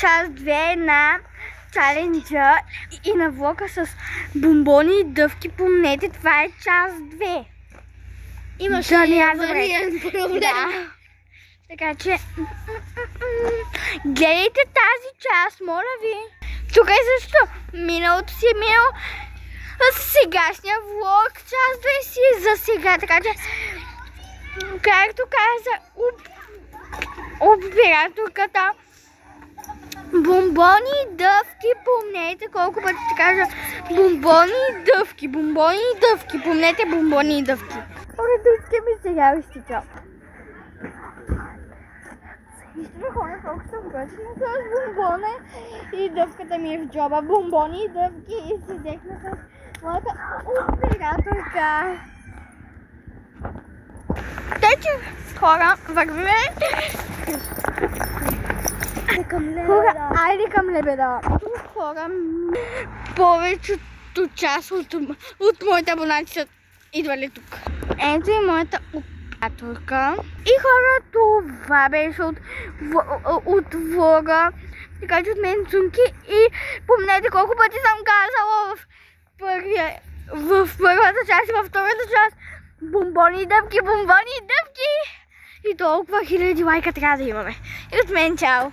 част 2 на чаленджа и на влога с бомбони и дъвки. Помнете, това е част 2. Имаше авариен проблем. Да. Така че гледайте тази част, моля ви. Тук е също. Миналото си е минало. Сегашния влог, част 2 си е за сега. Така че, както каза операторката, бомбони и дъвки, помнете колко пъти ще кажа бомбони и дъвки, помнете бомбони и дъвки. Редичка ми сега изтича. Вижте хора, колко съм готина с бомбона и дъвката ми е в джоба. Бомбони и дъвки и седехме с моята операторка. Тъй, че хора, вървиме. Хора, айде към лебеда. Хора, повечето част от моите абонати са идвали тук. Ето и моята операторка. И хора, това беше от влога. Така че от мен Цунки. И помнете колко пъти съм казала в първата част и във втората част. Бомбони и дъвки. И толкова хиляди лайка трябва да имаме. И от мен чао!